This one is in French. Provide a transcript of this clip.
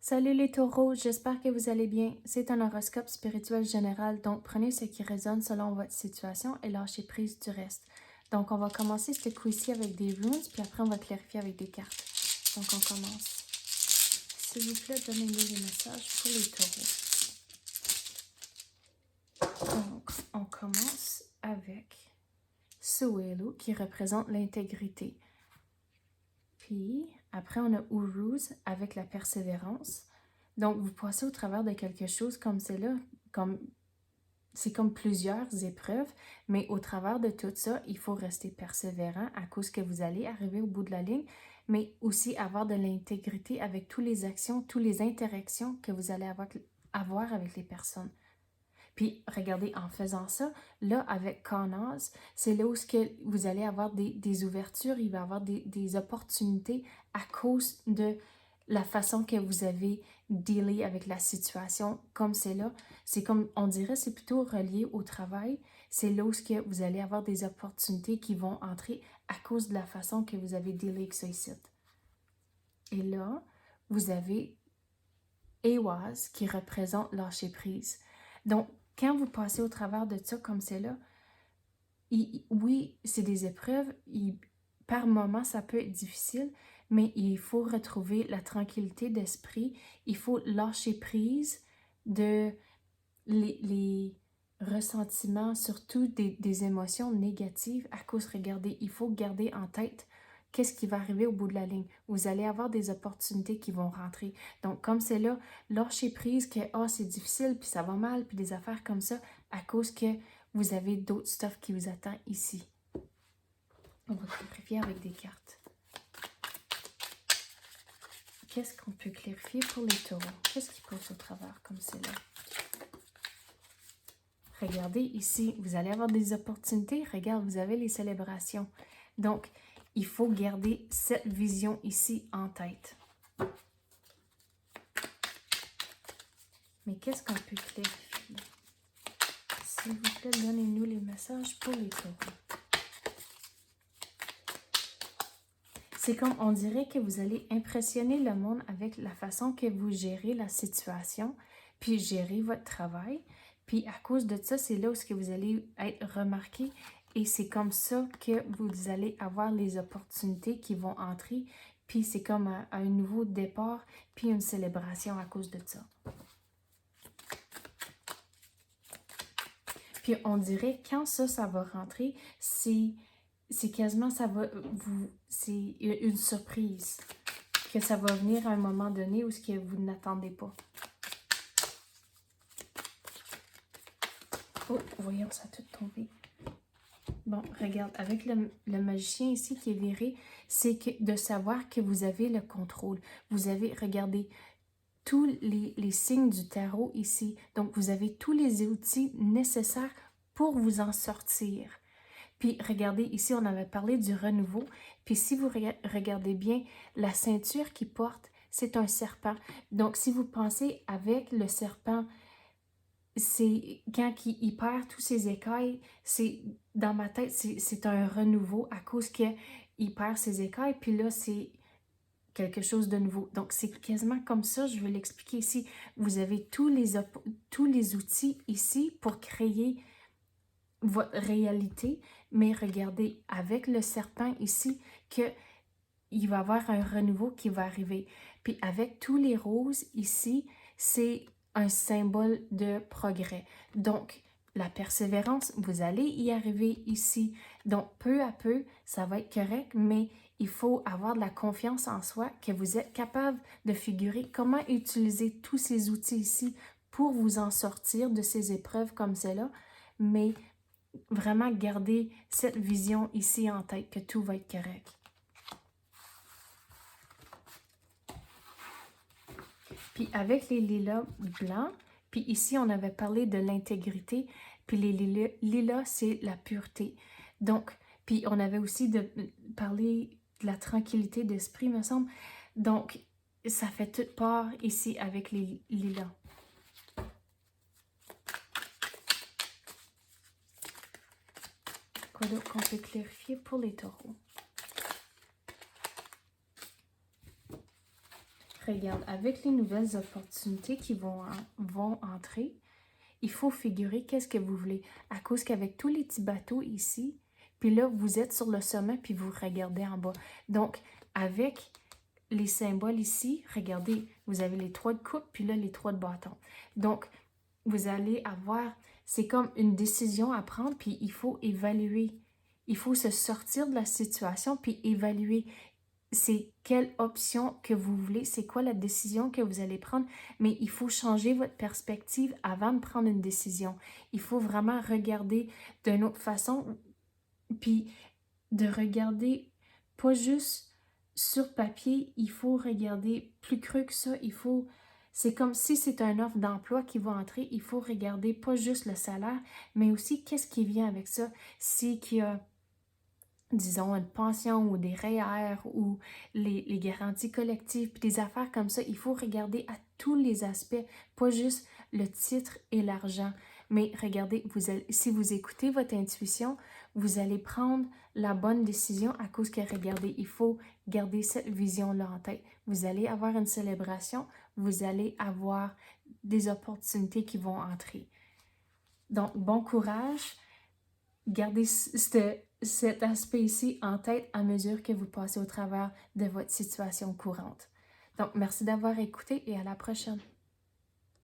Salut les taureaux, j'espère que vous allez bien. C'est un horoscope spirituel général, donc prenez ce qui résonne selon votre situation et lâchez prise du reste. Donc on va commencer ce coup-ci avec des runes, puis après on va clarifier avec des cartes. Donc on commence. S'il vous plaît, donnez-nous les messages pour les taureaux. Donc on commence avec Suelu qui représente l'intégrité. Puis après on a Uruz avec la persévérance. Donc, vous passez au travers de quelque chose comme c'est là, c'est comme plusieurs épreuves, mais au travers de tout ça, il faut rester persévérant à cause que vous allez arriver au bout de la ligne, mais aussi avoir de l'intégrité avec toutes les actions, toutes les interactions que vous allez avoir avec les personnes. Puis, regardez, en faisant ça, là, avec Connors, c'est là où vous allez avoir des ouvertures, il va y avoir des opportunités à cause de la façon que vous avez dealé avec la situation comme c'est là. C'est comme, on dirait, c'est plutôt relié au travail. C'est là où vous allez avoir des opportunités qui vont entrer à cause de la façon que vous avez dealé avec ça ici. Et là, vous avez Ehwaz qui représente lâcher prise. Donc, quand vous passez au travers de ça comme c'est là, oui, c'est des épreuves, par moments ça peut être difficile, mais il faut retrouver la tranquillité d'esprit, il faut lâcher prise de les ressentiments, surtout des émotions négatives à cause, regardez, il faut garder en tête qu'est-ce qui va arriver au bout de la ligne. Vous allez avoir des opportunités qui vont rentrer. Donc, comme c'est là, lâchez prise que c'est difficile, puis ça va mal, puis des affaires comme ça, à cause que vous avez d'autres stuff qui vous attend ici. On va clarifier avec des cartes. Qu'est-ce qu'on peut clarifier pour les taureaux? Qu'est-ce qui passe au travers comme c'est là? Regardez ici, vous allez avoir des opportunités. Regarde, vous avez les célébrations. Donc, il faut garder cette vision ici en tête. Mais qu'est-ce qu'on peut clarifier? S'il vous plaît, donnez-nous les messages pour les taureaux. C'est comme on dirait que vous allez impressionner le monde avec la façon que vous gérez la situation, puis gérer votre travail. Puis à cause de ça, c'est là où vous allez être remarqué et c'est comme ça que vous allez avoir les opportunités qui vont entrer. Puis c'est comme un nouveau départ, puis une célébration à cause de ça. Puis on dirait quand ça va rentrer, c'est quasiment c'est une surprise que ça va venir à un moment donné où ce que vous n'attendez pas. Oh, voyons, ça a tout tombé. Bon, regarde, avec le magicien ici qui est viré, c'est de savoir que vous avez le contrôle. Vous avez, regardez, tous les signes du tarot ici. Donc, vous avez tous les outils nécessaires pour vous en sortir. Puis, regardez, ici, on avait parlé du renouveau. Puis, si vous regardez bien, la ceinture qu'il porte, c'est un serpent. Donc, si vous pensez avec le serpent, c'est quand il perd tous ses écailles, c'est dans ma tête, c'est un renouveau à cause qu'il perd ses écailles. Puis là, c'est quelque chose de nouveau. Donc, c'est quasiment comme ça, je vais l'expliquer ici. Vous avez tous les outils ici pour créer votre réalité, mais regardez, avec le serpent ici, il va y avoir un renouveau qui va arriver. Puis avec tous les roses ici, c'est un symbole de progrès. Donc, la persévérance, vous allez y arriver ici. Donc, peu à peu, ça va être correct, mais il faut avoir de la confiance en soi, que vous êtes capable de figurer comment utiliser tous ces outils ici pour vous en sortir de ces épreuves comme celle-là, mais vraiment garder cette vision ici en tête, que tout va être correct. Puis avec les lilas blancs, puis ici on avait parlé de l'intégrité, puis les lilas c'est la pureté. Donc, puis on avait aussi parlé de la tranquillité d'esprit, me semble. Donc, ça fait toute part ici avec les lilas. Quoi d'autre qu'on peut clarifier pour les taureaux? regarde, avec les nouvelles opportunités qui vont entrer, il faut figurer qu'est-ce que vous voulez. À cause qu'avec tous les petits bateaux ici, puis là, vous êtes sur le sommet, puis vous regardez en bas. Donc, avec les symboles ici, regardez, vous avez les 3 de coupe, puis là, les 3 de bâton. Donc, vous allez avoir, c'est comme une décision à prendre, puis il faut évaluer. Il faut se sortir de la situation, puis évaluer c'est quelle option que vous voulez, c'est quoi la décision que vous allez prendre, mais il faut changer votre perspective avant de prendre une décision. Il faut vraiment regarder d'une autre façon, puis de regarder pas juste sur papier, il faut regarder plus creux que ça, c'est comme si c'est une offre d'emploi qui va entrer, il faut regarder pas juste le salaire, mais aussi qu'est-ce qui vient avec ça, c'est qu'il y a disons, une pension ou des REER ou les garanties collectives, puis des affaires comme ça, il faut regarder à tous les aspects, pas juste le titre et l'argent. Mais regardez, si vous écoutez votre intuition, vous allez prendre la bonne décision à cause que, regardez, il faut garder cette vision-là en tête. Vous allez avoir une célébration, vous allez avoir des opportunités qui vont entrer. Donc, bon courage. Gardez cet aspect ici en tête à mesure que vous passez au travers de votre situation courante. Donc, merci d'avoir écouté et à la prochaine.